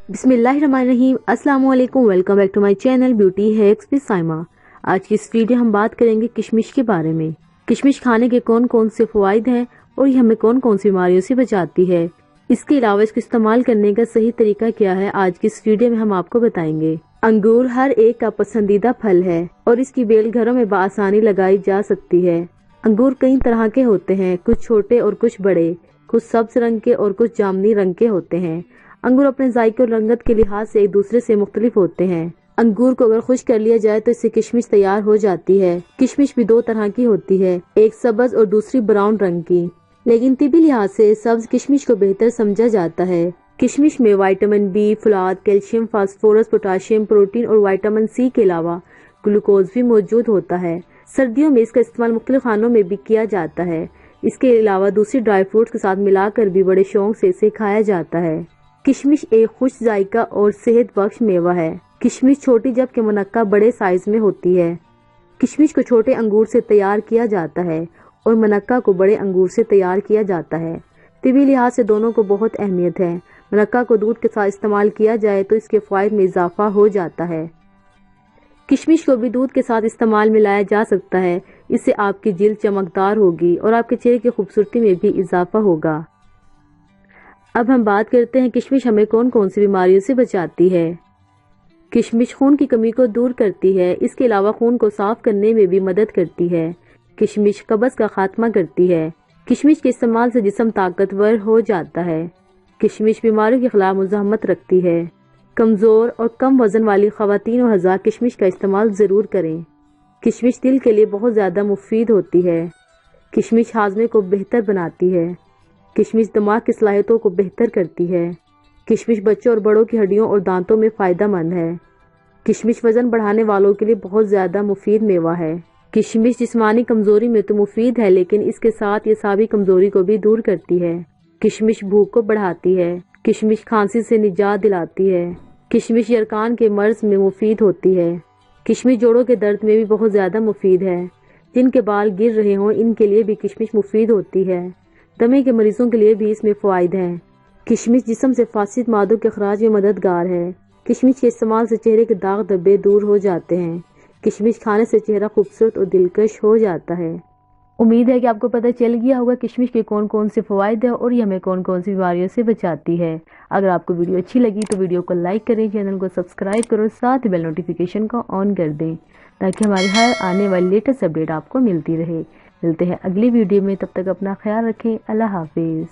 बिस्मिल्लाहिर्रहमानिर्रहीम। अस्सलाम वालेकुम। Welcome back to my channel beauty hacks with Saima. आज की इस वीडियो हम बात करेंगे किशमिश के बारे में। किशमिश खाने के कौन कौन से फवाइद हैं और ये हमें कौन कौन सी बीमारियों से बचाती है। इसके अलावा इसको इस्तेमाल करने का सही तरीका क्या है, आज की इस वीडियो में हम आपको बताएंगे। अंगूर हर एक का पसंदीदा फल है और इसकी बेल घरों में बआसानी लगाई जा सकती है। अंगूर कई तरह के होते हैं, कुछ छोटे और कुछ बड़े, कुछ सब्ज रंग के और कुछ जामुनी रंग के होते हैं। अंगूर अपने जायके और रंगत के लिहाज से एक दूसरे से मुख्तलिफ होते हैं। अंगूर को अगर खुश्क कर लिया जाए तो इससे किशमिश तैयार हो जाती है। किशमिश भी दो तरह की होती है, एक सब्ज और दूसरी ब्राउन रंग की, लेकिन तिबी लिहाज से सब्ज किशमिश को बेहतर समझा जाता है। किशमिश में vitamin B, Phulad, calcium, phosphorus, potassium, protein और विटामिन सी के अलावा ग्लूकोज भी मौजूद होता है। सर्दियों में इसका इस्तेमाल मुख्तलिफ खानों में भी किया जाता है। इसके अलावा दूसरी ड्राई फ्रूट्स के साथ मिलाकर भी बड़े शौक से इसे खाया जाता है। किशमिश एक खुश जायका और सेहत बख्श मेवा है। किशमिश छोटी जबकि मुनक्का बड़े साइज में होती है। किशमिश को छोटे अंगूर से तैयार किया जाता है और मुनक्का को बड़े अंगूर से तैयार किया जाता है। तिबी लिहाज से दोनों को बहुत अहमियत है। मुनक्का को दूध के साथ इस्तेमाल किया जाए तो इसके फायदे में इजाफा हो जाता है। किशमिश को भी दूध के साथ इस्तेमाल में लाया जा सकता है। इससे आपकी जिल्द चमकदार होगी और आपके चेहरे की खूबसूरती में भी इजाफा होगा। अब हम बात करते हैं किशमिश हमें कौन कौन सी बीमारियों से बचाती है। किशमिश खून की कमी को दूर करती है। इसके अलावा खून को साफ करने में भी मदद करती है। किशमिश कब्ज का खात्मा करती है। किशमिश के इस्तेमाल से जिस्म ताकतवर हो जाता है। किशमिश बीमारियों के खिलाफ मुजाहमत रखती है। कमजोर और कम वजन वाली खवातीन और हज़ार किशमिश का इस्तेमाल जरूर करें। किशमिश दिल के लिए बहुत ज्यादा मुफीद होती है। किशमिश हाजमे को बेहतर बनाती है। किशमिश दिमाग की सलाहियतों को बेहतर करती है। किशमिश बच्चों और बड़ों की हड्डियों और दांतों में फायदा मंद है। किशमिश वजन बढ़ाने वालों के लिए बहुत ज्यादा मुफीद मेवा है। किशमिश जिस्मानी कमजोरी में तो मुफीद है, लेकिन इसके साथ ये साबी कमजोरी को भी दूर करती है। किशमिश भूख को बढ़ाती है। किशमिश खांसी से निजात दिलाती है। किशमिश यरकान के मर्ज में मुफीद होती है। किशमिश जोड़ों के दर्द में भी बहुत ज्यादा मुफीद है। जिनके बाल गिर रहे हों इनके लिए भी किशमिश मुफीद होती है। दमे के मरीजों के लिए भी इसमें फायद हैं। किशमिश जिस्म से फासिद मादों के अखराज में मददगार है। किशमिश के इस्तेमाल से चेहरे के दाग धब्बे दूर हो जाते हैं। किशमिश खाने से चेहरा खूबसूरत और दिलकश हो जाता है। उम्मीद है कि आपको पता चल गया होगा किशमिश के कौन कौन से फवायद है और ये हमें कौन कौन सी बीमारियों से बचाती है। अगर आपको वीडियो अच्छी लगी तो वीडियो को लाइक करें, चैनल को सब्सक्राइब करो, साथ ही बेल नोटिफिकेशन को ऑन कर दें ताकि हमारी हर आने वाली लेटेस्ट अपडेट आपको मिलती रहे। मिलते हैं अगली वीडियो में, तब तक अपना ख्याल रखें। अल्लाह हाफिज।